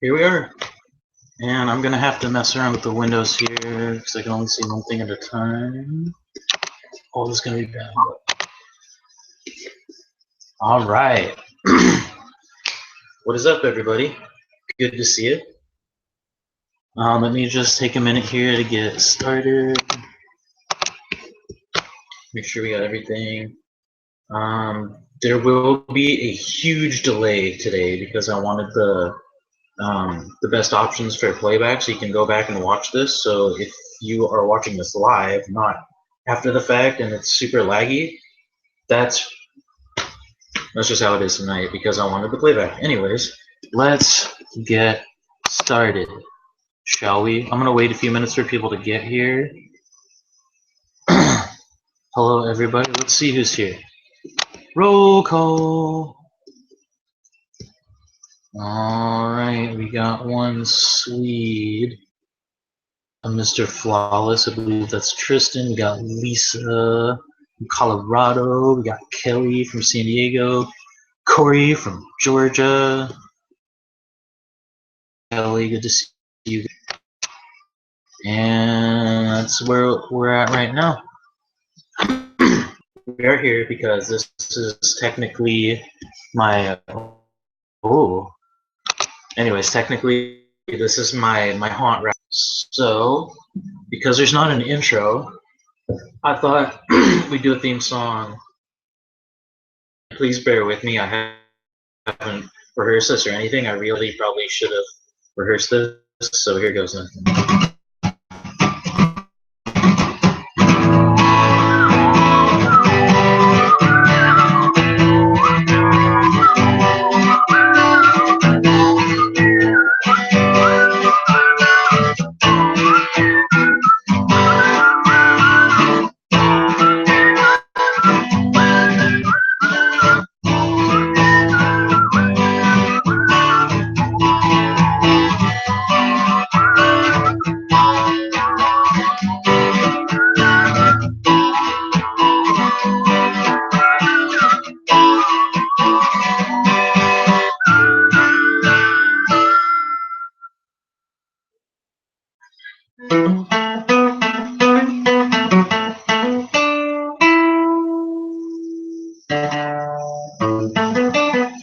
Here we are. And I'm gonna have to mess around with the windows here because I can only see one thing at a time. Oh, this is gonna be bad. All right. What is up, everybody? Good to see you. Let me just take a minute here to get started. Make sure we got everything. There will be a huge delay today because I wanted the best options for playback, so you can go back and watch this. So if you are watching this live, not after the fact, and it's super laggy, that's just how it is tonight because I wanted the playback. Anyways, let's get started, shall we? I'm gonna wait a few minutes for people to get here. Hello, everybody. Let's see who's here. Roll call. All right, we got one Swede. Mr. Flawless, I believe that's Tristan. We got Lisa from Colorado. We got Kelly from San Diego. Corey from Georgia. Kelly, good to see you. And that's where we're at right now. We are here because this is technically my anyways, technically this is my haunt rap. So because there's not an intro, I thought we'd do a theme song. Please bear with me. I haven't rehearsed this or anything. I really probably should have rehearsed this. So here goes then.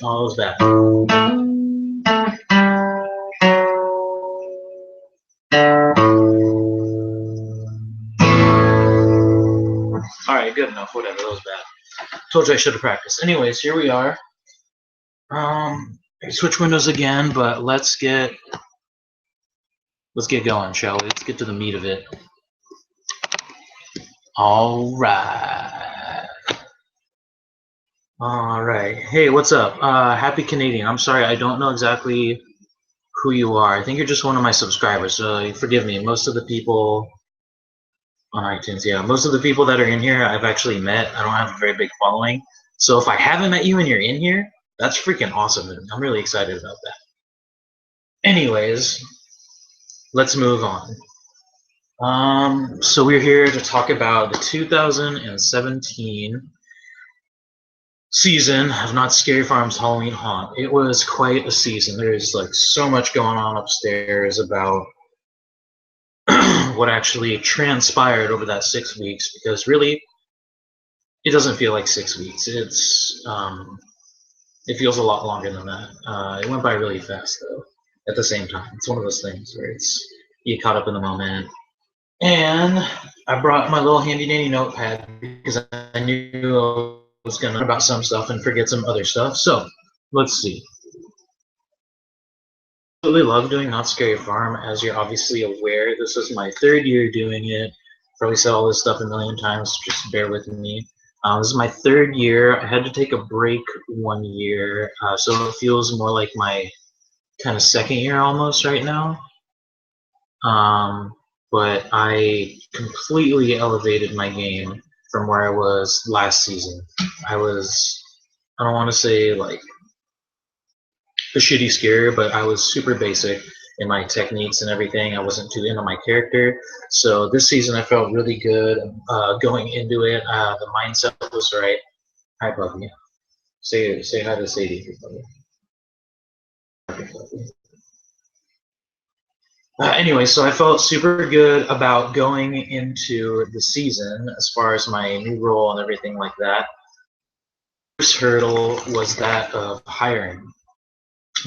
Oh, it was bad. Alright, good enough. Whatever, that was bad. Told you I should have practiced. Anyways, here we are. Switch windows again, but let's get going, shall we? Let's get to the meat of it. Alright. Alright. Hey, what's up? Happy Canadian. I'm sorry, I don't know exactly who you are. I think you're just one of my subscribers, so forgive me. Most of the people on iTunes, yeah, most of the people that are in here I've actually met. I don't have a very big following. So if I haven't met you and you're in here, that's freaking awesome. I'm really excited about that. Anyways, let's move on. So we're here to talk about the 2017 season of Not Scary Farm's Halloween Haunt. It was quite a season. There's like so much going on upstairs about what actually transpired over that 6 weeks, because really it doesn't feel like 6 weeks. It feels a lot longer than that. It went by really fast though at the same time. It's one of those things where you get caught up in the moment. And I brought my little handy dandy notepad because I knew I was going to about some stuff and forget some other stuff. So let's see. I really love doing Not Scary Farm. As you're obviously aware, this is my 3rd year doing it. Probably said all this stuff a million times, just bear with me. This is my 3rd year. I had to take a break 1 year, so it feels more like my kind of 2nd year almost right now. But I completely elevated my game from where I was last season. I don't want to say like the shitty scare, but I was super basic in my techniques and everything. I wasn't too into my character. So this season I felt really good going into it. The mindset was right. Hi, Buffy. Say hi to Sadie, Buffy. Anyway, so I felt super good about going into the season as far as my new role and everything like that. First hurdle was that of hiring.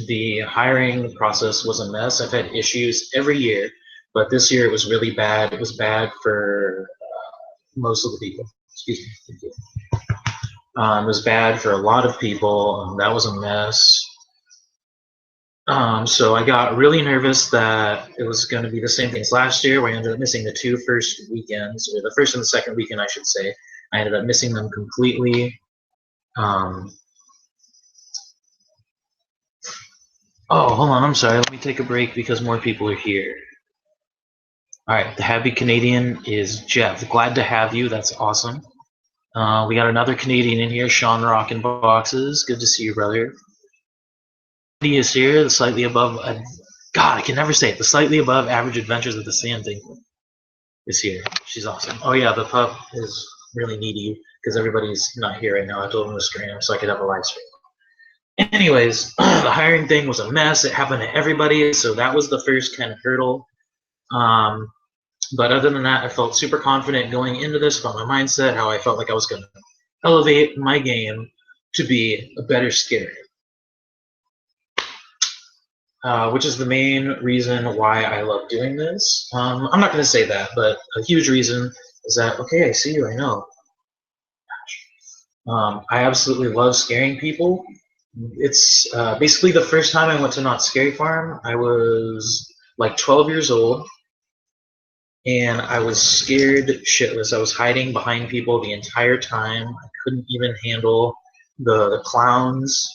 The hiring process was a mess. I've had issues every year, but this year it was really bad. It was bad for most of the people. Excuse me. Thank you. It was bad for a lot of people. That was a mess. So I got really nervous that it was going to be the same thing as last year, where I ended up missing the 2 first weekends, or the first and the second weekend, I should say. I ended up missing them completely. Oh, hold on, I'm sorry. Let me take a break because more people are here. All right, the happy Canadian is Jeff. Glad to have you. That's awesome. We got another Canadian in here, Sean Rockin' Boxes. Good to see you, brother. He is here, the slightly above. God, I can never say it. The slightly above average adventures of the Sand Thing is here. She's awesome. Oh yeah, the pup is really needy because everybody's not here right now. I told him to stream so I could have a live stream. Anyways, the hiring thing was a mess. It happened to everybody, so that was the first kind of hurdle. But other than that, I felt super confident going into this about my mindset, how I felt like I was going to elevate my game to be a better skater. Which is the main reason why I love doing this. I'm not going to say that, but a huge reason is that, okay, I see you, I know. I absolutely love scaring people. It's basically the first time I went to Knott Scary Farm. I was like 12 years old, and I was scared shitless. I was hiding behind people the entire time. I couldn't even handle the clowns.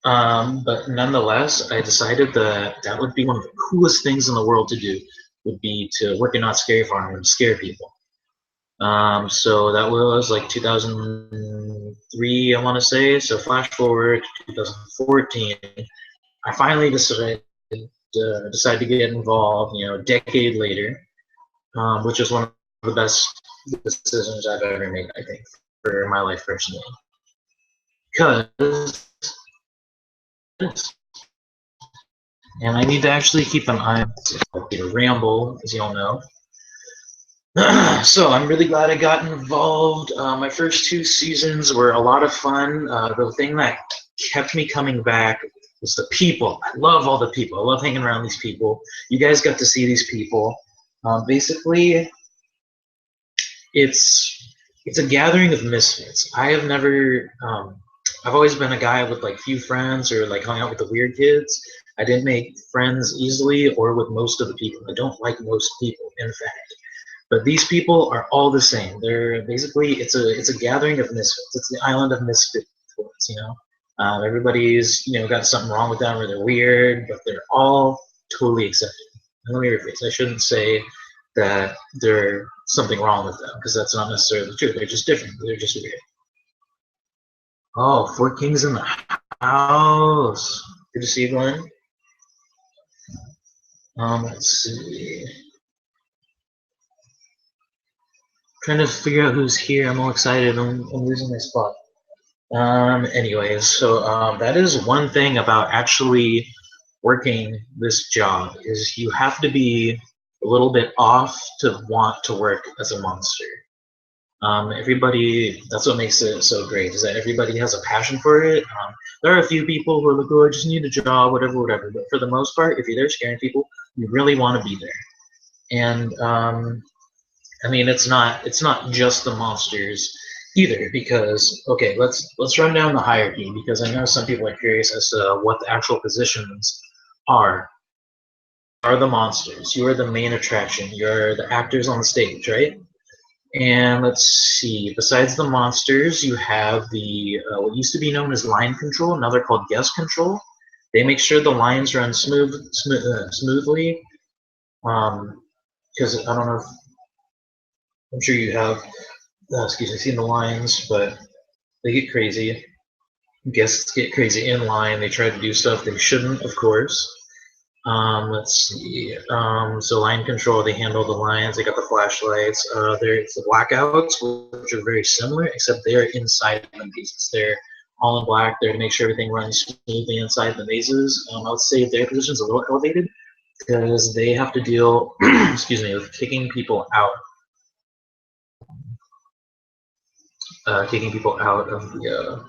But nonetheless, I decided that that would be one of the coolest things in the world to do, would be to work in Knott Scary Farm and scare people. So that was like 2003, I want to say. So flash forward to 2014, I finally decided to get involved. You know, a decade later, which is one of the best decisions I've ever made, I think, for my life personally. Because, and I need to actually keep an eye on the ramble, as you all know. So I'm really glad I got involved. My first 2 seasons were a lot of fun. The thing that kept me coming back was the people. I love all the people. I love hanging around these people. You guys got to see these people. Basically, it's a gathering of misfits. I have never. I've always been a guy with like few friends or like hung out with the weird kids. I didn't make friends easily or with most of the people. I don't like most people, in fact. But these people are all the same. They're basically it's a gathering of misfits. It's the island of misfits, you know. Everybody's got something wrong with them or they're weird, but they're all totally accepted. And let me rephrase. I shouldn't say that there's something wrong with them because that's not necessarily the truth. They're just different. They're just weird. Oh, 4 Kings in the house. Good to see you, Glenn. Let's see. Trying to figure out who's here. I'm all excited. I'm losing my spot. Anyways, so that is one thing about actually working this job is you have to be a little bit off to want to work as a monster. Everybody, that's what makes it so great, is that everybody has a passion for it. There are a few people who are like, oh, I just need a job, whatever. But for the most part, if you're there scaring people, you really want to be there. And I mean, it's not just the monsters either, because okay, let's run down the hierarchy, because I know some people are curious as to what the actual positions are. Are the monsters? You are the main attraction. You're the actors on the stage, right? And let's see. Besides the monsters, you have the what used to be known as line control. Now they're called guest control. They make sure the lines run smoothly. Because I don't know if I'm sure you have, excuse me, seen the lines, but they get crazy. Guests get crazy in line. They try to do stuff they shouldn't, of course. Let's see. So line control, they handle the lines. They got the flashlights. There's the blackouts, which are very similar, except they're inside the mazes. They're all in black. They're to make sure everything runs smoothly inside the mazes. I would say their position's a little elevated. because they have to deal, excuse me, with kicking people out of the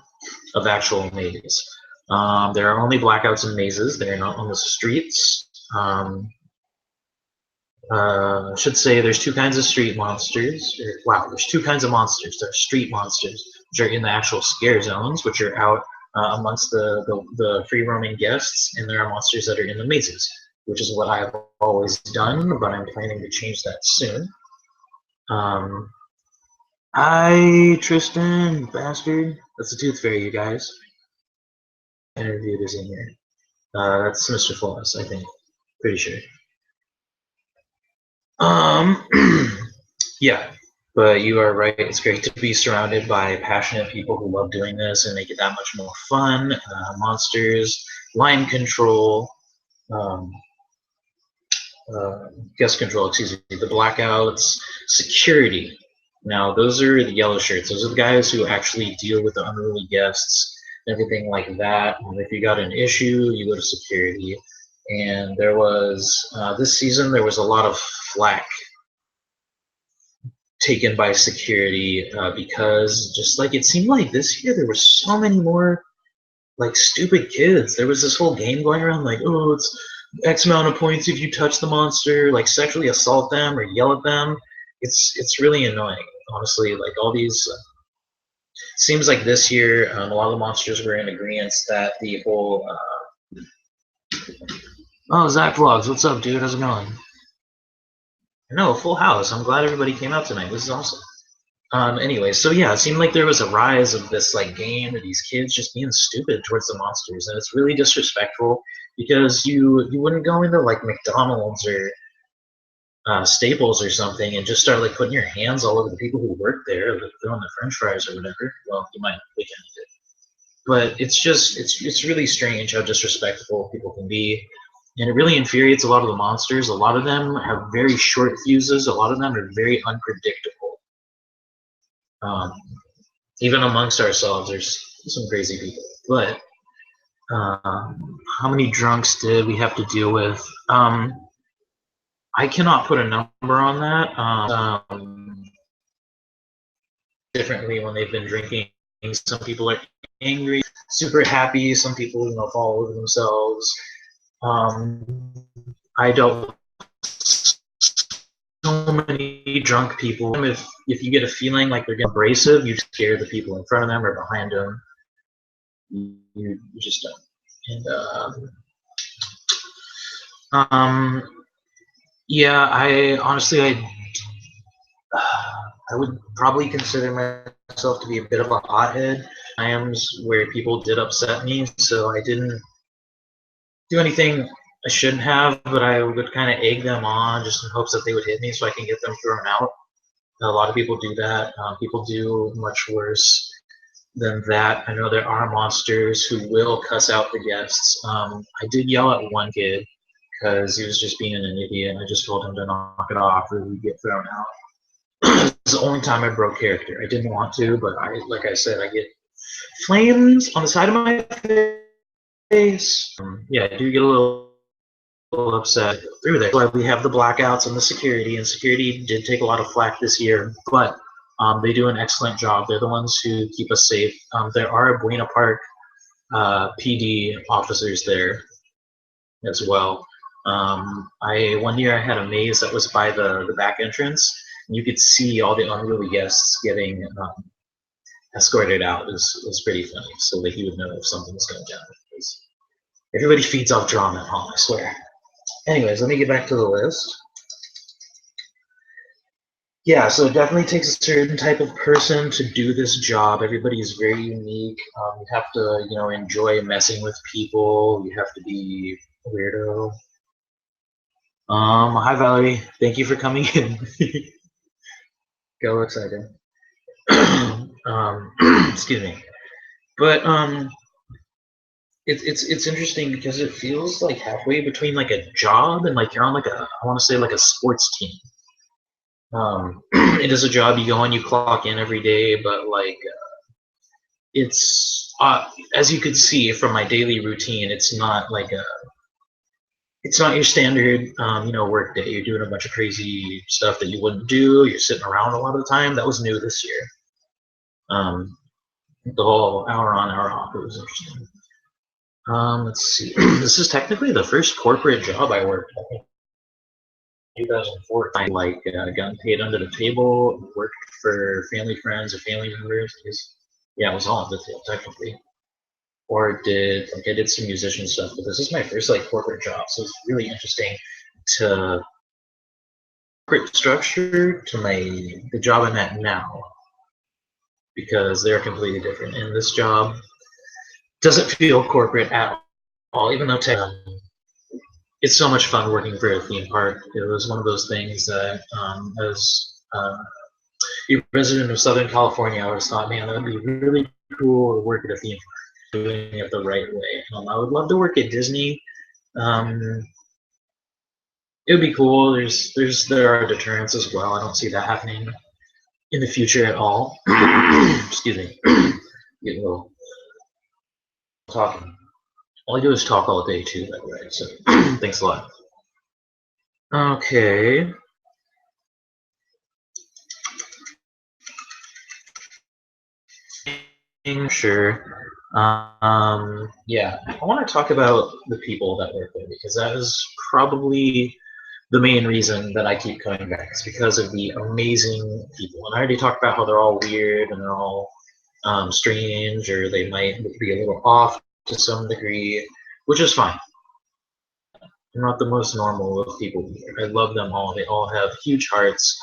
of actual mazes. There are only blackouts in mazes. They are not on the streets. I should say there's two kinds of street monsters. Wow, there's two kinds of monsters. There's street monsters, which are in the actual scare zones, which are out amongst the free roaming guests, and there are monsters that are in the mazes, which is what I've always done, but I'm planning to change that soon. Hi, Tristan, bastard. That's the Tooth Fairy, you guys. Interviewed is in here. That's Mr. Fullness, I think. Pretty sure. Yeah, but you are right. It's great to be surrounded by passionate people who love doing this and make it that much more fun. Monsters, line control, um, guest control, excuse me, the blackouts, security. Now, those are the yellow shirts. Those are the guys who actually deal with the unruly guests, everything like that. And if you got an issue, you go to security. And there was, this season, there was a lot of flack taken by security because just like it seemed like this year there were so many more like stupid kids. There was this whole game going around like, oh, it's X amount of points if you touch the monster, like sexually assault them or yell at them. It's really annoying, honestly. Like all these, seems like this year a lot of the monsters were in agreement that the whole. Oh, Zach Vlogs, what's up, dude? How's it going? No, full house. I'm glad everybody came out tonight. This is awesome. Anyway, so yeah, it seemed like there was a rise of this like game of these kids just being stupid towards the monsters, and it's really disrespectful because you wouldn't go into like McDonald's or Staples or something and just start like putting your hands all over the people who work there, like throwing the French fries or whatever. Well, you might look at it, but it's really strange how disrespectful people can be. And it really infuriates a lot of the monsters. A lot of them have very short fuses. A lot of them are very unpredictable. Even amongst ourselves, there's some crazy people. But how many drunks did we have to deal with? I cannot put a number on that. Differently when they've been drinking. Some people are angry, super happy. Some people, fall over themselves. I dealt with so many drunk people. If you get a feeling like they're getting abrasive, you scare the people in front of them or behind them. You just don't. And yeah, I would probably consider myself to be a bit of a hothead. Times where people did upset me, so I didn't do anything I shouldn't have, but I would kind of egg them on just in hopes that they would hit me so I can get them thrown out. A lot of people do that. People do much worse than that. I know there are monsters who will cuss out the guests. I did yell at one kid because he was just being an idiot, and I just told him to knock it off or he'd get thrown out. It's the only time I broke character. I didn't want to, but like I said, I get flames on the side of my face. Yeah, I do get a little upset through there. So we have the blackouts and the security, and security did take a lot of flack this year, but they do an excellent job. They're the ones who keep us safe. There are Buena Park PD officers there as well. One year I had a maze that was by the back entrance. And you could see all the unruly guests getting escorted out. It was pretty funny, so that you would know if something was going down. Everybody feeds off drama at home, I swear. Anyways, let me get back to the list. Yeah, so it definitely takes a certain type of person to do this job. Everybody is very unique. You have to, enjoy messing with people. You have to be a weirdo. Hi Valerie, thank you for coming in. Go excited. Excuse me. But it's interesting because it feels like halfway between like a job and like you're on like I want to say like a sports team. It is a job you go on, you clock in every day, but like it's as you could see from my daily routine, it's it's not your standard, work day. You're doing a bunch of crazy stuff that you wouldn't do. You're sitting around a lot of the time. That was new this year. The whole hour on, hour off. It was interesting. Let's see. This is technically the first corporate job I worked. I think 2004. I got paid under the table. Worked for family friends or family members. Yeah, it was all on the table technically. Or I did some musician stuff, but this is my first corporate job, so it's really interesting to corporate structure to the job I'm at now, because they're completely different. And this job doesn't feel corporate at all, even though it's so much fun working for a theme park. It was one of those things that, as a resident of Southern California, I always thought, man, that would be really cool to work at a theme park, doing it the right way. I would love to work at Disney. It would be cool. There are deterrents as well. I don't see that happening in the future at all. Excuse me. Get a little talking. All I do is talk all day too, by the way. So thanks a lot. Okay. Sure. Yeah, I want to talk about the people that work there, because that is probably the main reason that I keep coming back. It's because of the amazing people. And I already talked about how they're all weird and they're all strange, or they might be a little off to some degree, which is fine. I'm not the most normal of people here. I love them all. They all have huge hearts.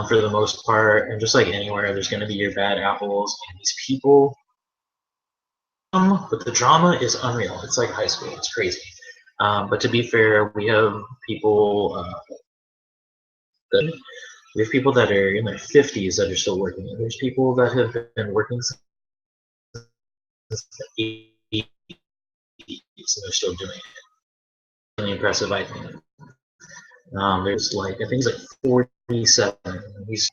For the most part, and just like anywhere, there's going to be your bad apples, and these people, but the drama is unreal. It's like high school. It's crazy. But to be fair, we have people that are in their 50s that are still working. And there's people that have been working since the 80s and they're still doing it. Really impressive, I think. There's I think it's 47. These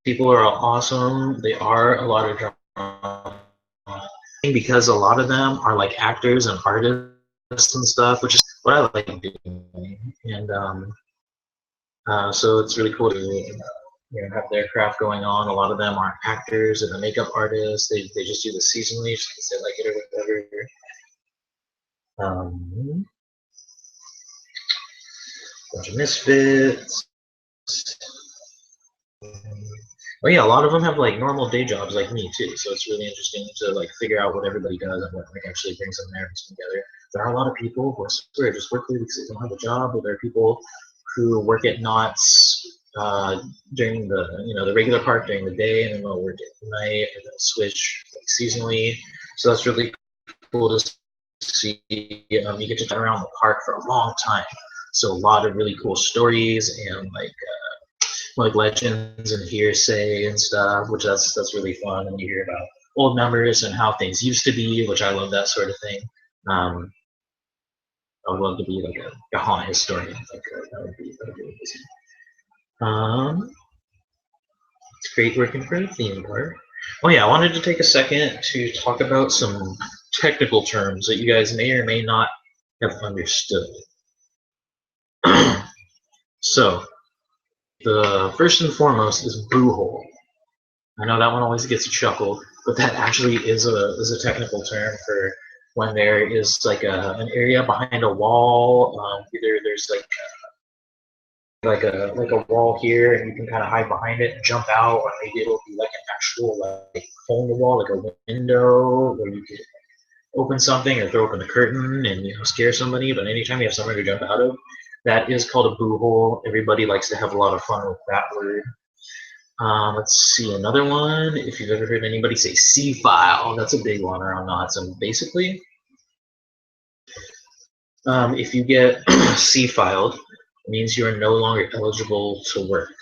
people are all awesome. They are a lot of drama, because a lot of them are actors and artists and stuff, which is what I like doing. And so it's really cool to have their craft going on. A lot of them are actors and makeup artists. They just do this seasonally just because they like it or whatever. Bunch of misfits. Oh yeah, a lot of them have normal day jobs like me too, so it's really interesting to figure out what everybody does and what actually brings them there together. There are a lot of people who I swear just work there because they don't have a job, but there are people who work at Knott's during the regular park during the day, and then they'll work at night, or they'll switch seasonally. So that's really cool to see. You get to turn around the park for a long time, so a lot of really cool stories and legends and hearsay and stuff, which that's really fun. And you hear about old numbers and how things used to be, which I love that sort of thing. I would love to be a haunt historian. That would be amazing. It's great working for a theme park. Oh yeah, I wanted to take a second to talk about some technical terms that you guys may or may not have understood. So, the first and foremost is boo hole. I know that one always gets a chuckle, but that actually is a technical term for when there is an area behind a wall. Either there's a wall here, and you can kind of hide behind it and jump out, or maybe it'll be an actual hole in the wall, a window where you can open something or throw open the curtain and scare somebody. But anytime you have somewhere to jump out of, that is called a boo hole. Everybody likes to have a lot of fun with that word. Let's see, another one. If you've ever heard anybody say C-file, that's a big one around Knott's. And basically, if you get C-filed, it means you are no longer eligible to work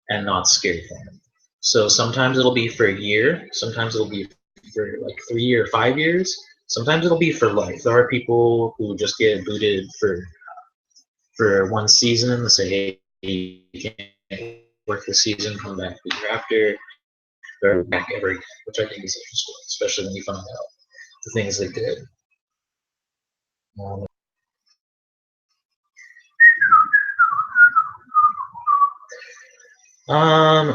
and not scared from it. So sometimes it'll be for a year, sometimes it'll be for 3 or 5 years, sometimes it'll be for life. There are people who just get booted for one season and say, hey, you can't work this season, come back the year after, or back ever again, which I think is interesting, especially when you find out the things they did.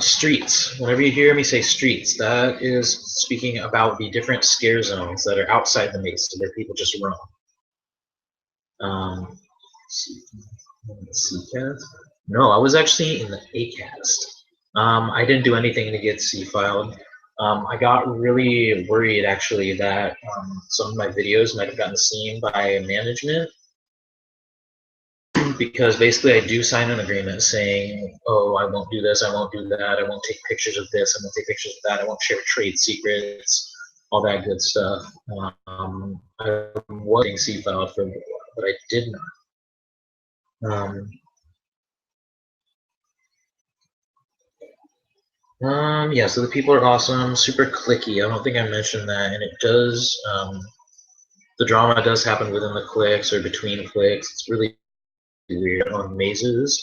Streets. Whenever you hear me say streets, that is speaking about the different scare zones that are outside the maze, where people just roam. C-cast? No, I was actually in the A-cast. I didn't do anything to get C-filed. I got really worried actually that some of my videos might have gotten seen by management because basically I do sign an agreement saying, oh, I won't do this, I won't do that, I won't take pictures of this, I won't take pictures of that, I won't share trade secrets, all that good stuff. I was getting C-filed for a while, but I did not. Yeah, so the people are awesome, super clicky. I don't think I mentioned that, and it does, the drama does happen within the cliques or between cliques. It's really weird on mazes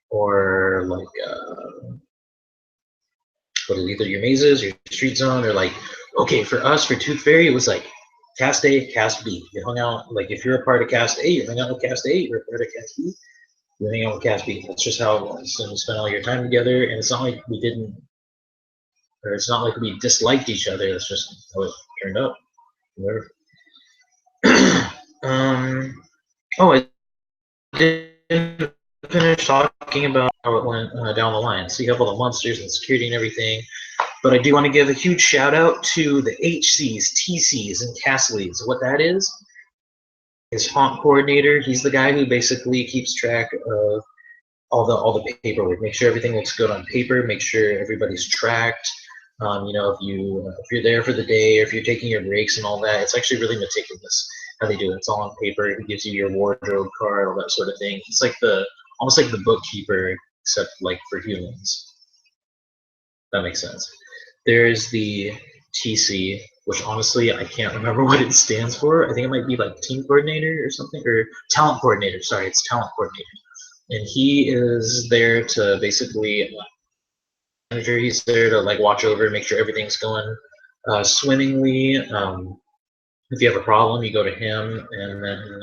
or like, what is either your mazes or your street zone or like, okay, for us, for Tooth Fairy, it was like cast A, cast B. You hung out, like if you're a part of cast A, you hung out with cast A, you're a part of cast B, you hang out with cast B. That's just how it was. And you spent all your time together, and it's not like we didn't, or it's not like we disliked each other. It's just how it turned out. Whatever. Oh, I didn't finish talking about how it went down the line. So you have all the monsters and security and everything. But I do want to give a huge shout out to the HCs, TCs, and cast leads. What that is haunt coordinator. He's the guy who basically keeps track of all the paperwork. Make sure everything looks good on paper. Make sure everybody's tracked. You know, if you're there for the day or if you're taking your breaks and all that, it's actually really meticulous how they do it. It's all on paper. It gives you your wardrobe card, all that sort of thing. It's like almost like the bookkeeper, except like for humans. That makes sense. There's the TC, which honestly I can't remember what it stands for. I think it might be like team coordinator or something, or talent coordinator. Sorry, it's talent coordinator. And he is there to basically manager. He's there to like watch over, make sure everything's going swimmingly. If you have a problem, you go to him, and then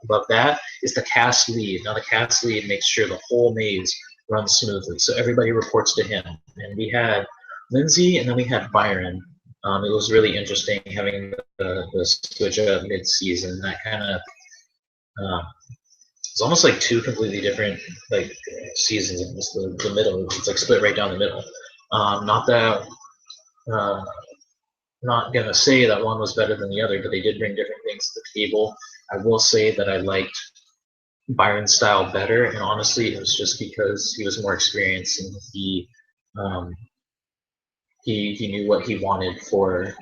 above that is the cast lead. Now the cast lead makes sure the whole maze runs smoothly, so everybody reports to him. And we had Lindsay, and then we had Byron. It was really interesting having the switch up mid-season. That kind of it's almost like two completely different like seasons. It's the middle. It's like split right down the middle. Not that not gonna say that one was better than the other, but they did bring different things to the table. I will say that I liked Byron's style better, and honestly, it was just because he was more experienced and he knew what he wanted for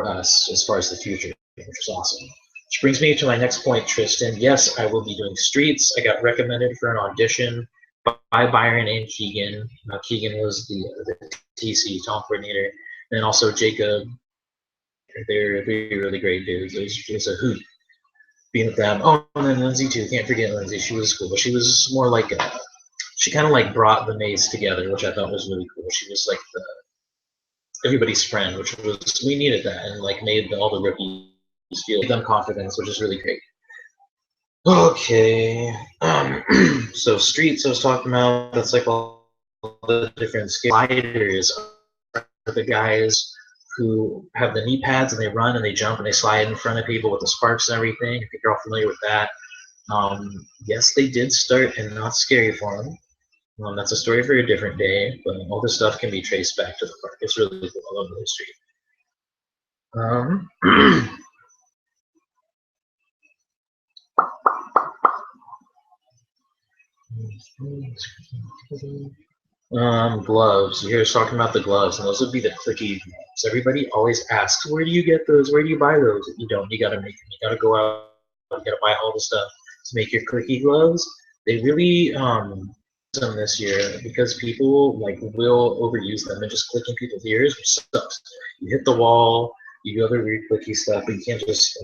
us as far as the future, which was awesome. Which brings me to my next point, Tristan. Yes, I will be doing streets. I got recommended for an audition by Byron and Keegan. Keegan was the TC talent coordinator, and also Jacob. They're really great dudes. It was a hoot being with them. Oh, and then Lindsay too. Can't forget Lindsay. She was cool. She was more like she kind of like brought the maze together, which I thought was really cool. She was like everybody's friend, which was we needed that, and like made all the rookies feel them confidence, which is really great. Okay, so streets I was talking about. That's like all the different sliders are the guys who have the knee pads and they run and they jump and they slide in front of people with the sparks and everything. I think you're all familiar with that. Yes, they did start in Not Scary Farm. That's a story for a different day, but all this stuff can be traced back to the park. It's really cool. I love the history. Gloves. You hear us talking about the gloves, and those would be the clicky gloves. Everybody always asks, where do you get those? Where do you buy those? You don't. You gotta make them. You gotta go out. You gotta buy all the stuff to make your clicky gloves. They really them this year because people like will overuse them and just click in people's ears, which sucks. You hit the wall, you do other weird clicky stuff, but you can't just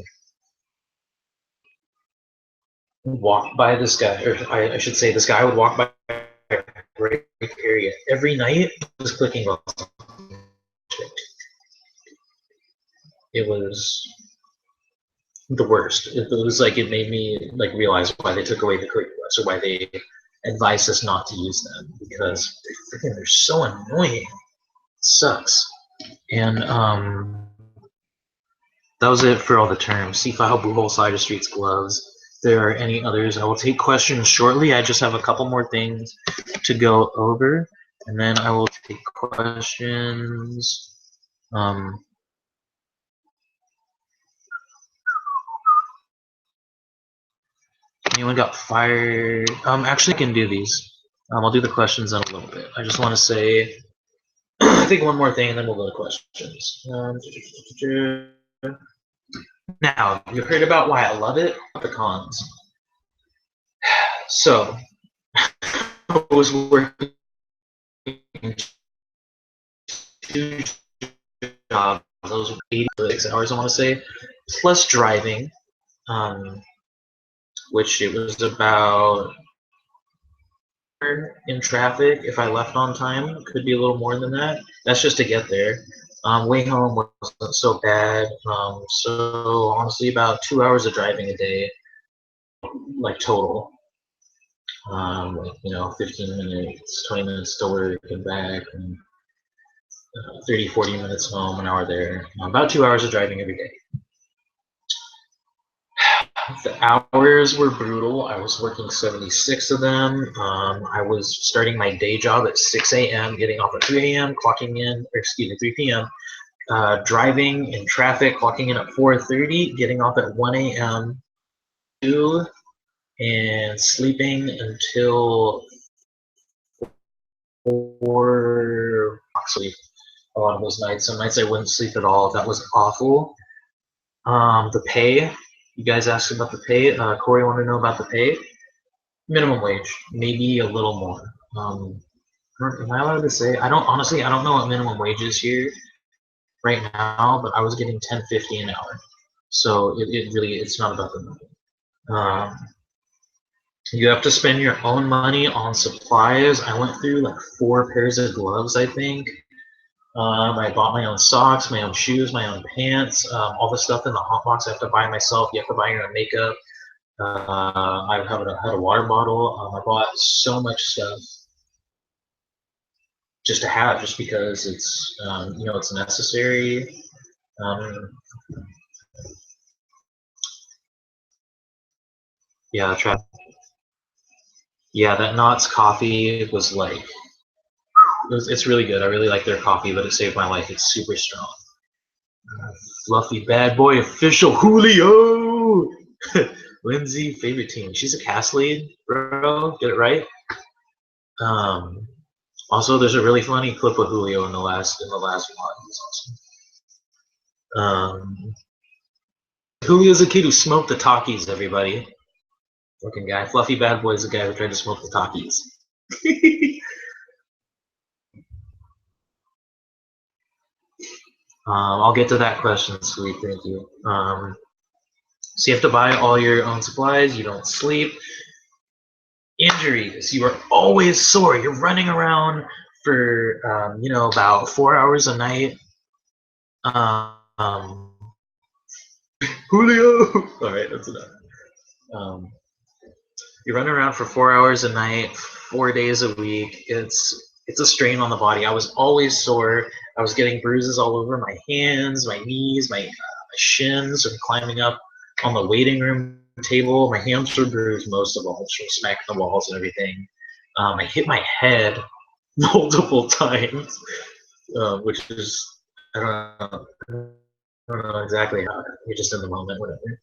walk by this guy, or I should say this guy would walk by a break area every night, was clicking on it was the worst. It was like it made me like realize why they took away the click bus or why they advised us not to use them, because they're so annoying. It sucks. And that was it for all the terms. C-file, Boohole, Cider Streets, gloves. If there are any others, I will take questions shortly. I just have a couple more things to go over, and then I will take questions. Anyone got fired? Actually, I can do these. I'll do the questions in a little bit. I just want to say, I think one more thing, and then we'll go to questions. Now, you heard about why I love it, the cons. So, I was working 2 jobs. I was 86 hours, I want to say, plus driving, which it was about in traffic if I left on time. Could be a little more than that. That's just to get there. Way home wasn't so bad. So honestly, about 2 hours of driving a day, like total. Like, 15 minutes, 20 minutes to work and back, and 30, 40 minutes home, an hour there. About 2 hours of driving every day. The hours were brutal. I was working 76 of them. I was starting my day job at 6 a.m., getting off at 3 a.m., clocking in, or excuse me, 3 p.m., driving in traffic, clocking in at 4:30, getting off at 1 a.m., and sleeping until 4 sleep a lot of those nights. Some nights I wouldn't sleep at all. That was awful. The pay. You guys asked about the pay. Corey wanted to know about the pay. Minimum wage, maybe a little more. Am I allowed to say? I don't know what minimum wage is here right now, but I was getting $10.50 an hour. So it's not about the money. You have to spend your own money on supplies. I went through like 4 pairs of gloves, I think. I bought my own socks, my own shoes, my own pants, all the stuff in the hot box I have to buy myself. You have to buy your own makeup. I had a water bottle. I bought so much stuff just to have, just because it's it's necessary. Yeah, that Knott's coffee was like, it's really good. I really like their coffee, but it saved my life. It's super strong. Fluffy bad boy official Julio. Lindsay, favorite team. She's a cast lead, bro. Get it right. Also, there's a really funny clip of Julio in the last one. He's awesome. Julio's a kid who smoked the Takis. Everybody, fucking guy. Fluffy bad boy is the guy who tried to smoke the Takis. I'll get to that question, sweet. Thank you. So you have to buy all your own supplies. You don't sleep. Injuries. You are always sore. You're running around for about 4 hours a night. Julio. All right, that's enough. You're running around for 4 hours a night, 4 days a week. It's a strain on the body. I was always sore. I was getting bruises all over my hands, my knees, my shins, and climbing up on the waiting room table. My hands were bruised most of all from smacking the walls and everything. I hit my head multiple times, which is, I don't know exactly how. You're just in the moment, whatever.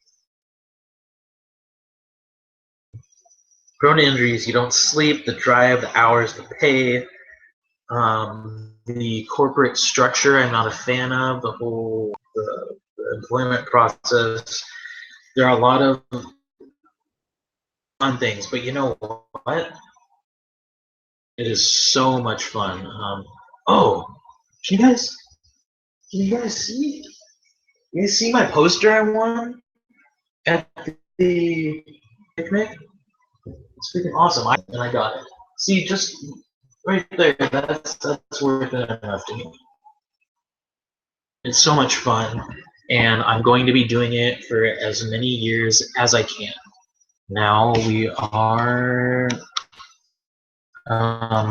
Prone to injuries, you don't sleep, the drive, the hours, the pay, the corporate structure I'm not a fan of, the employment process. There are a lot of fun things, but you know what? It is so much fun. Oh, can you guys see? You guys see my poster I won at the picnic? It's freaking awesome. I got it. See, just right there, that's worth it enough to me. It's so much fun. and I'm going to be doing it for as many years as I can. Now we are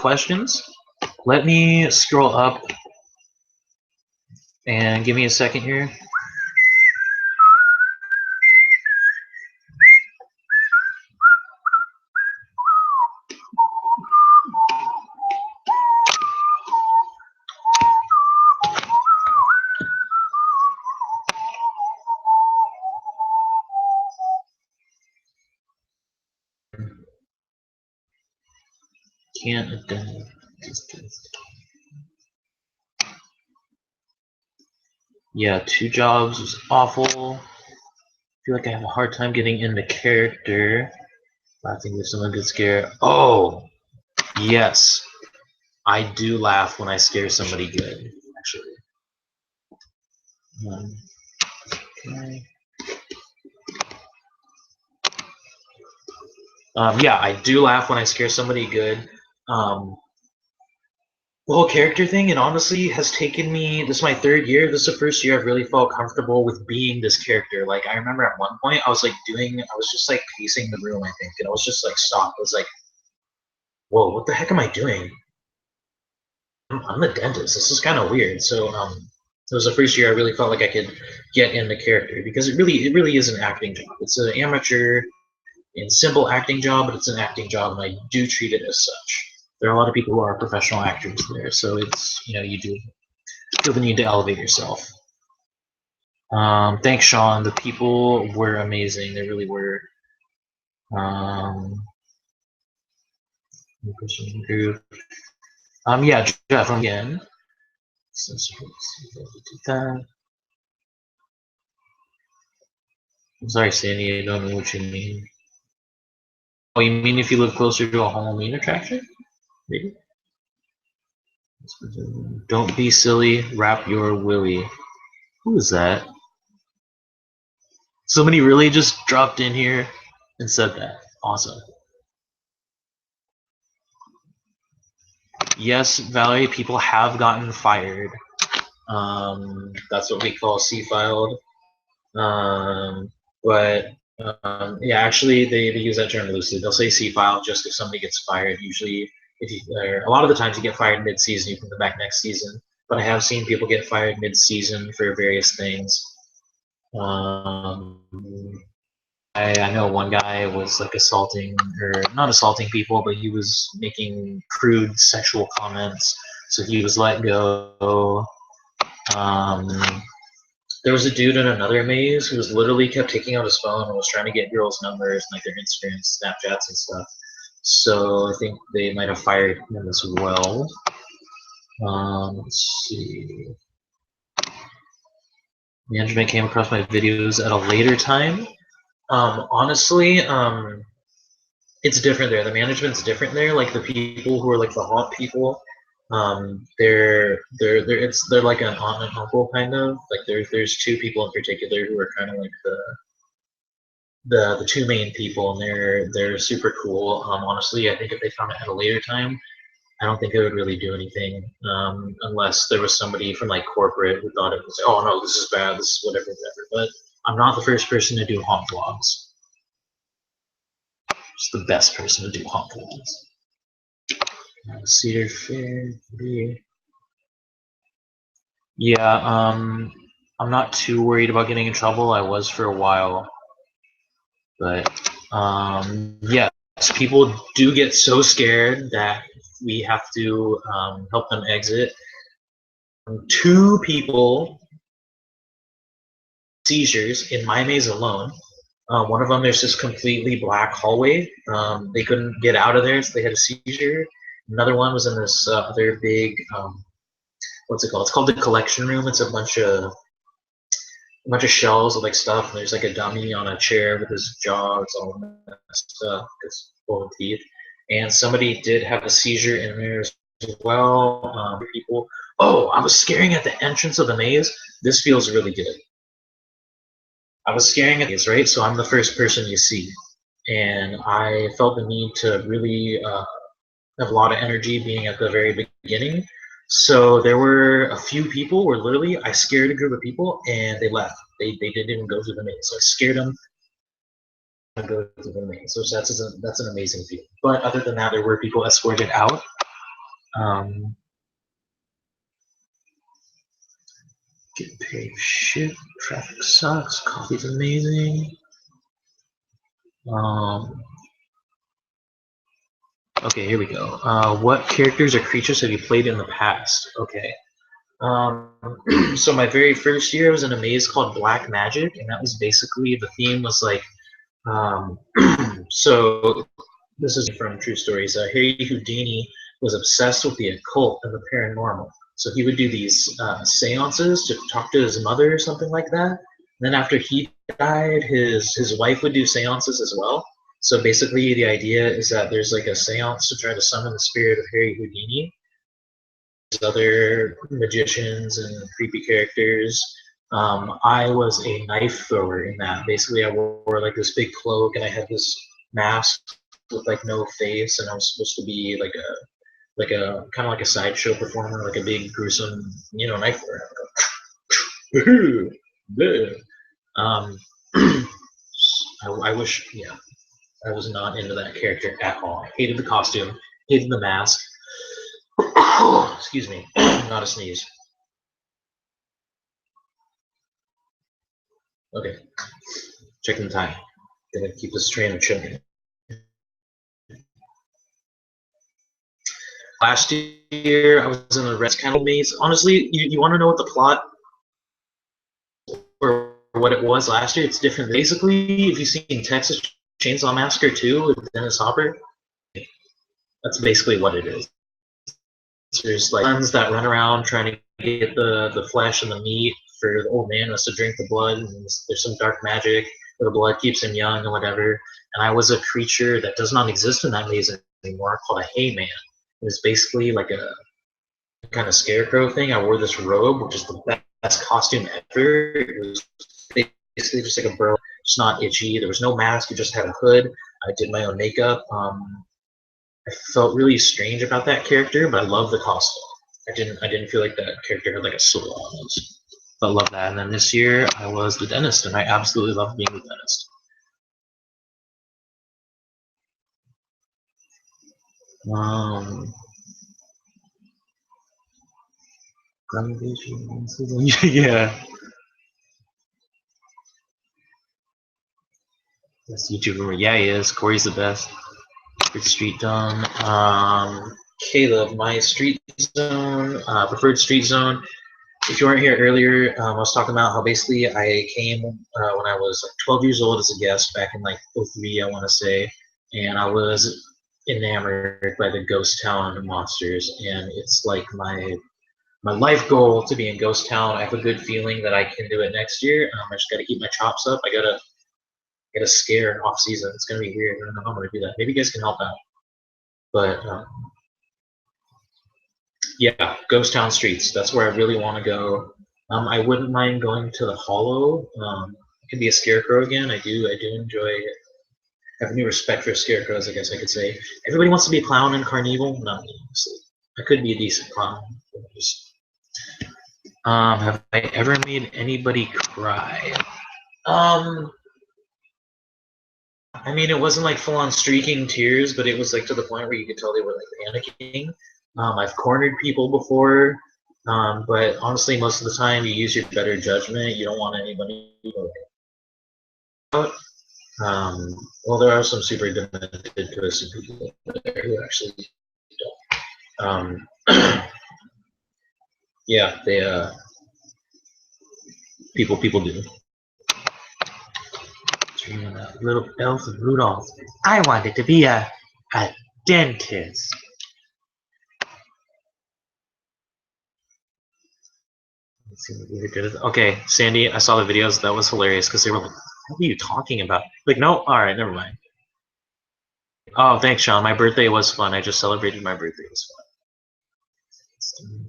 questions. Let me scroll up and give me a second here. Can't attend. Yeah, 2 jobs was awful. I feel like I have a hard time getting into character. Laughing if someone gets scared. Oh, yes. I do laugh when I scare somebody good, actually. Okay. Yeah, I do laugh when I scare somebody good. The whole character thing, and honestly, has taken me. This is my 3rd year. This is the first year I've really felt comfortable with being this character. Like, I remember at one point, I was just like pacing the room, I think, and I was just like stopped. I was like, whoa, what the heck am I doing? I'm the dentist. This is kind of weird. So, it was the first year I really felt like I could get in the character because it really is an acting job. It's an amateur and simple acting job, but it's an acting job, and I do treat it as such. There are a lot of people who are professional actors there, so it's, you do feel the need to elevate yourself. Thanks, Sean. The people were amazing. They really were. Yeah, Jeff, again. I'm sorry, Sandy. I don't know what you mean. Oh, you mean if you live closer to a Halloween attraction? Maybe. Don't be silly. Wrap your willy. Who is that? Somebody really just dropped in here and said that. Awesome. Yes, Valerie, people have gotten fired. That's what we call C-filed. But yeah, actually, they use that term loosely. They'll say C-file just if somebody gets fired. Usually, a lot of the times you get fired mid-season, you can come back next season. But I have seen people get fired mid-season for various things. I know one guy was like assaulting, or not assaulting people, but he was making crude sexual comments, so he was let go. There was a dude in another maze who was literally kept taking out his phone and was trying to get girls' numbers and like their Instagrams, Snapchats, and stuff. So I think they might have fired him as well. Let's see. Management came across my videos at a later time. Honestly, it's different there. The management's different there. Like the people who are like the haunt people, they're like an aunt and uncle kind of. Like there's 2 people in particular who are kind of like the 2 main people, and they're super cool. Honestly, I think if they found it at a later time, I don't think they would really do anything unless there was somebody from like corporate who thought it was, oh no, this is bad, this is whatever, whatever. But I'm not the first person to do haunt vlogs. Just the best person to do haunt vlogs. Cedar Fair. Yeah, I'm not too worried about getting in trouble. I was for a while. But, yes, people do get so scared that we have to help them exit. 2 people seizures in my maze alone. One of them, there's this completely black hallway. They couldn't get out of there, so they had a seizure. Another one was in this other big, what's it called? It's called the collection room. It's a bunch of shelves of like stuff. And there's like a dummy on a chair with his jaw. It's all messed up. It's full of teeth. And somebody did have a seizure in there as well. People. Oh, I was scaring at the entrance of the maze. This feels really good. I was scaring at these, right? So I'm the first person you see. And I felt the need to really have a lot of energy being at the very beginning. So there were a few people where literally I scared a group of people and they left. They didn't even go through the maze. So I scared them to go through the maze. So that's an amazing feeling. But other than that, there were people escorted out. Get paid shit. Traffic sucks. Coffee's amazing. Okay, here we go. What characters or creatures have you played in the past? Okay. So my very first year I was in a maze called Black Magic, and that was basically the theme was like, so this is from True Stories. Harry Houdini was obsessed with the occult and the paranormal. So he would do these seances to talk to his mother or something like that. And then after he died, his wife would do seances as well. So basically, the idea is that there's like a seance to try to summon the spirit of Harry Houdini. There's other magicians and creepy characters. I was a knife thrower in that. Basically, I wore like this big cloak and I had this mask with like no face, and I was supposed to be like a kind of like a sideshow performer, like a big gruesome, knife thrower. um, I wish, yeah, I was not into that character at all. I hated the costume, hated the mask. Excuse me, not a sneeze. Okay, checking the time. Gonna keep this train of children. Last year, I was in a red candle maze. Honestly, you want to know what the plot or what it was last year? It's different. Basically, if you've seen Texas Chainsaw Massacre 2 with Dennis Hopper, that's basically what it is. There's like sons that run around trying to get the flesh and the meat for the old man who has to drink the blood, and there's some dark magic where the blood keeps him young and whatever. And I was a creature that does not exist in that maze anymore called a Hayman. It was basically like a kind of scarecrow thing. I wore this robe, which is the best costume ever. It was basically just like a burl, just not itchy. There was no mask. You just had a hood. I did my own makeup. I felt really strange about that character, but I love the costume. I didn't feel like that character had like a soul almost. But I love that. And then this year I was the dentist, and I absolutely love being the dentist. Yeah. Best YouTuber. Yeah, he is. Corey's the best. Good street done. Caleb, my street zone, preferred street zone. If you weren't here earlier, I was talking about how basically I came when I was like 12 years old as a guest back in like '03, I want to say, and I was enamored by the Ghost Town monsters, and it's like my life goal to be in Ghost Town. I have a good feeling that I can do it next year. I just got to keep my chops up. I gotta get a scare in off season. It's gonna be weird. I don't know how I'm gonna do that. Maybe you guys can help out. But yeah, Ghost Town Streets. That's where I really want to go. I wouldn't mind going to the Hollow. It could be a scarecrow again. I do enjoy it. I have new respect for scarecrows, I guess I could say. Everybody wants to be a clown in Carnival. Not me, honestly. I could be a decent clown. Have I ever made anybody cry? I mean, it wasn't like full-on streaking tears, but it was like to the point where you could tell they were like panicking. I've cornered people before, but honestly, most of the time you use your better judgment. You don't want anybody to go out. Well, there are some super demented twisted people there who actually don't. Yeah, they people do. Little elf of Rudolph. I wanted to be a dentist. Okay, Sandy, I saw the videos. That was hilarious because they were like, "What are you talking about?" Like, no, all right, never mind. Oh, thanks, Sean. My birthday was fun. I just celebrated my birthday. It was fun.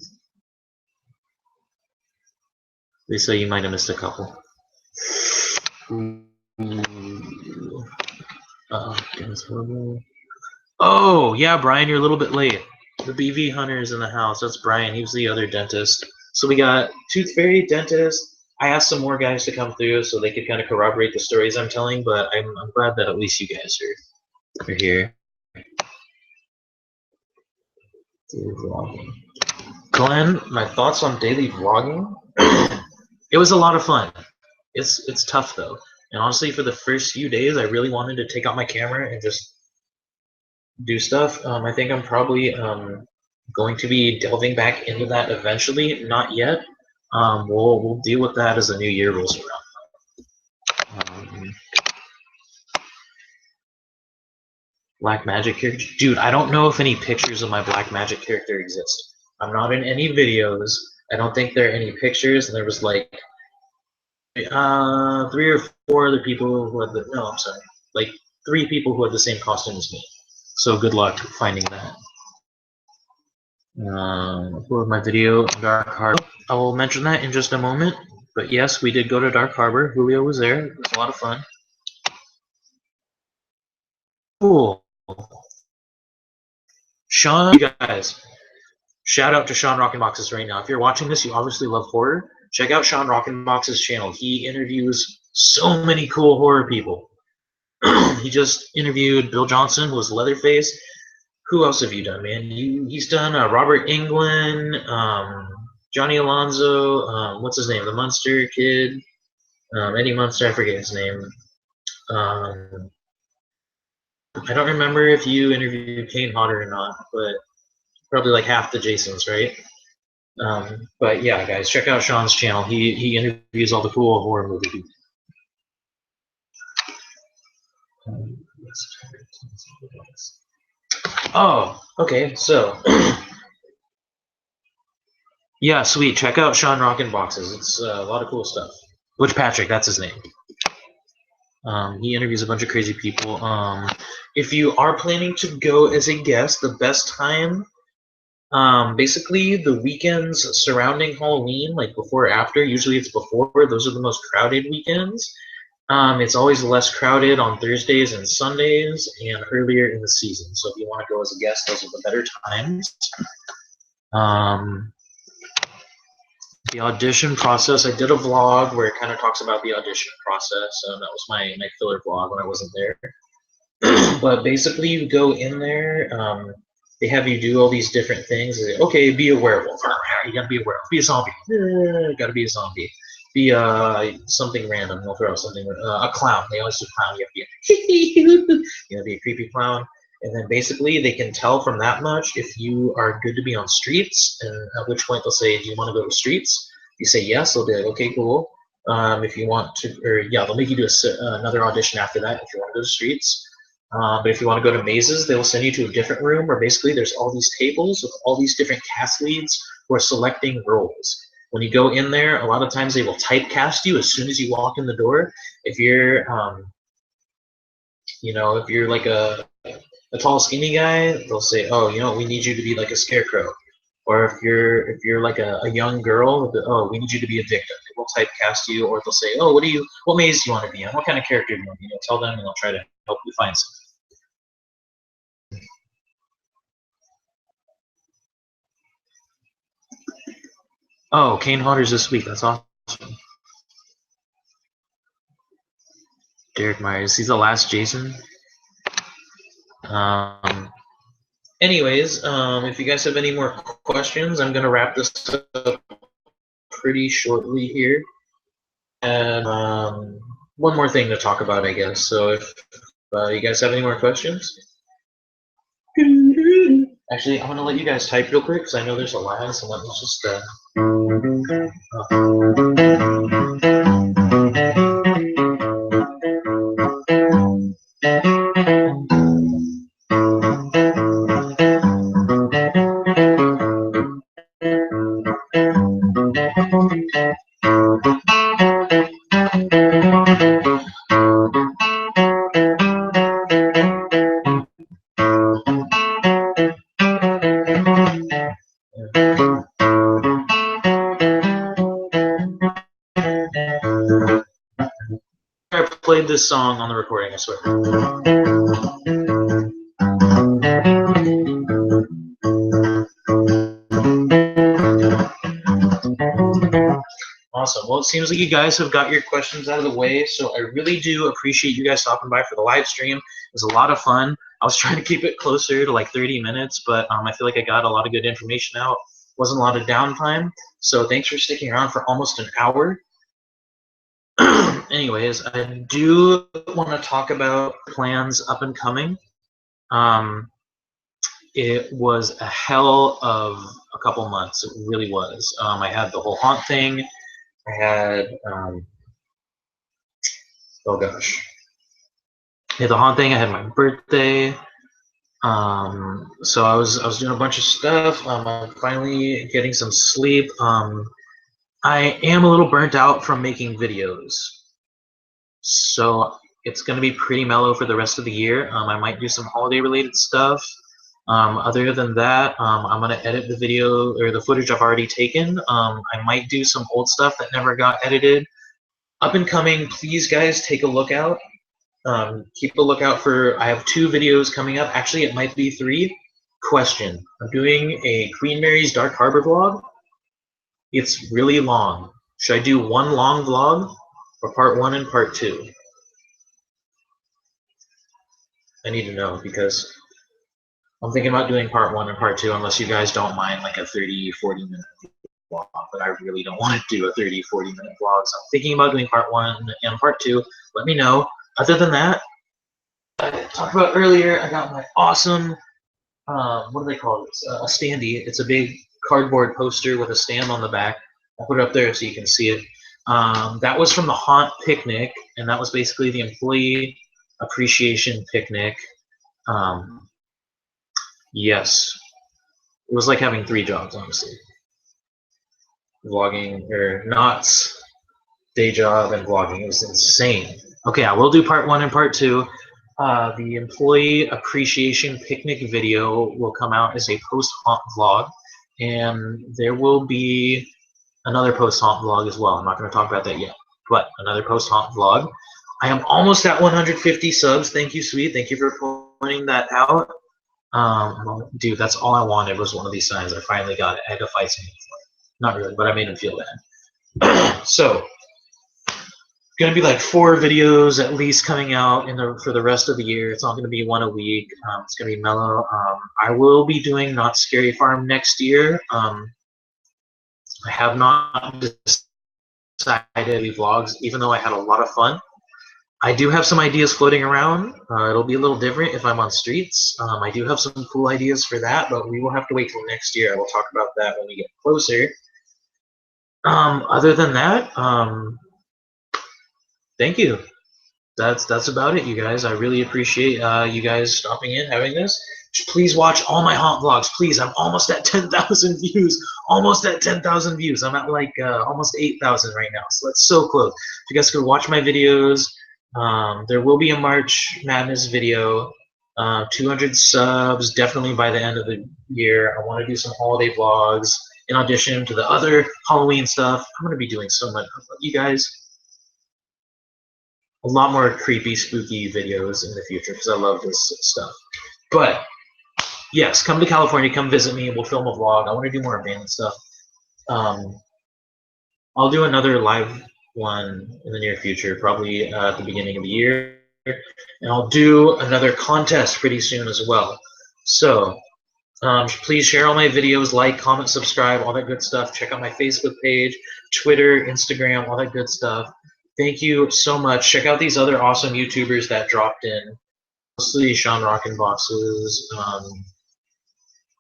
Lisa, you might have missed a couple. Oh, yeah, Brian, you're a little bit late. The BV hunter is in the house. That's Brian. He was the other dentist. So we got Tooth Fairy, dentist. I asked some more guys to come through so they could kind of corroborate the stories I'm telling, but I'm glad that at least you guys are here. Daily vlogging. Glenn, my thoughts on daily vlogging? It was a lot of fun. It's tough though. And honestly, for the first few days, I really wanted to take out my camera and just do stuff. I think I'm probably going to be delving back into that eventually. Not yet. We'll deal with that as the new year rolls around. Black magic character, dude. I don't know if any pictures of my black magic character exist. I'm not in any videos. I don't think there are any pictures. And there was like 3 or 4 other people who had the no. I'm sorry, like 3 people who had the same costume as me. So good luck finding that. For my video, Dark Harbor. I will mention that in just a moment. But yes, we did go to Dark Harbor. Julio was there. It was a lot of fun. Cool. Sean, you guys, shout out to Sean Rockenboxes right now. If you're watching this, you obviously love horror. Check out Sean Rockenboxes' channel. He interviews so many cool horror people. He just interviewed Bill Johnson, who was Leatherface. Who else have you done, man? He's done Robert Englund, Johnny Alonzo, what's his name? The Munster kid, Eddie Munster, I forget his name. I don't remember if you interviewed Kane Hodder or not, but probably like half the Jasons, right? But yeah, guys, check out Sean's channel. He interviews all the cool horror movie people. Oh, okay, so yeah, sweet. Check out Sean Rockin' Boxes. It's a lot of cool stuff. Butch Patrick, that's his name. He interviews a bunch of crazy people. If you are planning to go as a guest, the best time, basically the weekends surrounding Halloween, like before or after, usually it's before, those are the most crowded weekends. It's always less crowded on Thursdays and Sundays and earlier in the season. So if you want to go as a guest, those are the better times. The audition process, I did a vlog where it kind of talks about the audition process. That was my filler vlog when I wasn't there. But basically, you go in there. They have you do all these different things. They say, okay, be a werewolf. You gotta be a werewolf. Be a zombie. Gotta be a zombie. Be something random. They'll throw out something. A clown. They always do clown. You have to be a creepy clown. And then basically they can tell from that much if you are good to be on streets, and at which point they'll say, do you want to go to streets? You say yes, they'll be like, okay, cool. If you want to, or yeah, they'll make you do another audition after that if you want to go to streets. But if you want to go to mazes, they will send you to a different room where basically there's all these tables with all these different cast leads who are selecting roles. When you go in there, a lot of times they will typecast you as soon as you walk in the door. If you're, if you're like a tall, skinny guy, they'll say, "Oh, we need you to be like a scarecrow." Or if you're like a young girl, "Oh, we need you to be a victim." They will typecast you, or they'll say, "Oh, what maze do you want to be in? What kind of character do you want to be?" Tell them, and they'll try to help you find something. Oh, Kane Hodder's this week. That's awesome. Derek Myers. He's the last Jason. Anyways, if you guys have any more questions, I'm gonna wrap this up pretty shortly here. And one more thing to talk about, I guess. So if you guys have any more questions? Actually, I'm gonna let you guys type real quick because I know there's a lag. So let me just. I played this song on the recording, I swear. Awesome. Well, it seems like you guys have got your questions out of the way, so I really do appreciate you guys stopping by for the live stream. It was a lot of fun. I was trying to keep it closer to like 30 minutes, but I feel like I got a lot of good information out. Wasn't a lot of downtime, so thanks for sticking around for almost an hour. Anyways, I do want to talk about plans up and coming. It was a hell of a couple months. It really was. I had the whole haunt thing. I had, oh gosh, I had the haunt thing. I had my birthday. So I was doing a bunch of stuff. I'm finally getting some sleep. I am a little burnt out from making videos, so it's going to be pretty mellow for the rest of the year. I might do some holiday related stuff. Other than that, I'm going to edit the video or the footage I've already taken. I might do some old stuff that never got edited. Up and coming, please guys take a look out. Keep a lookout for, I have 2 videos coming up. Actually, it might be 3. Question. I'm doing a Queen Mary's Dark Harbor vlog. It's really long. Should I do one long vlog or part 1 and part 2? I need to know because I'm thinking about doing part 1 and part 2 unless you guys don't mind like a 30, 40 minute vlog, but I really don't want to do a 30, 40 minute vlog. So I'm thinking about doing part 1 and part 2. Let me know. Other than that, I talked about earlier, I got my awesome, what do they call this? A standee. It's a big cardboard poster with a stand on the back. I'll put it up there so you can see it. That was from the Haunt Picnic, and that was basically the employee appreciation picnic. Yes, it was like having 3 jobs, honestly. Vlogging, or Knott's day job and vlogging. It was insane. Okay, I will do part 1 and part 2. The employee appreciation picnic video will come out as a post-haunt vlog, and there will be another post-haunt vlog as well. I'm not going to talk about that yet, but another post-haunt vlog. I am almost at 150 subs. Thank you, sweet. Thank you for pointing that out. Dude, that's all I wanted was one of these signs. I finally got it. I had to fight something for it. Not really, but I made him feel bad. So, gonna be like 4 videos at least coming out for the rest of the year. It's not gonna be 1 a week. It's gonna be mellow. I will be doing Not Scary Farm next year. I have not decided any vlogs, even though I had a lot of fun. I do have some ideas floating around. It'll be a little different if I'm on streets. I do have some cool ideas for that, but we will have to wait till next year. I will talk about that when we get closer. Other than that, thank you. That's about it, you guys. I really appreciate you guys stopping in, having this. Please watch all my haunt vlogs, please. I'm almost at 10,000 views. Almost at 10,000 views. I'm at like almost 8,000 right now, so that's so close. If you guys could watch my videos, there will be a March Madness video. 200 subs, definitely by the end of the year. I want to do some holiday vlogs in addition to the other Halloween stuff. I'm going to be doing so much. You guys, a lot more creepy, spooky videos in the future because I love this stuff. But yes, come to California, come visit me. We'll film a vlog. I want to do more abandoned stuff. I'll do another live one in the near future, probably at the beginning of the year. And I'll do another contest pretty soon as well. So please share all my videos, like, comment, subscribe, all that good stuff. Check out my Facebook page, Twitter, Instagram, all that good stuff. Thank you so much. Check out these other awesome YouTubers that dropped in. Mostly Sean Rockenboxes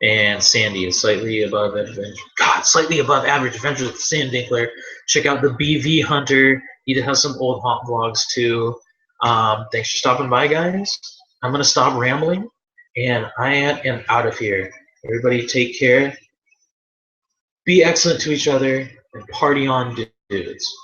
and Sandy is slightly above adventure. God, slightly above average adventures with Sam Dinkler. Check out the BV Hunter. He has some old haunt vlogs too. Thanks for stopping by, guys. I'm gonna stop rambling, and I am out of here. Everybody, take care. Be excellent to each other, and party on, dudes.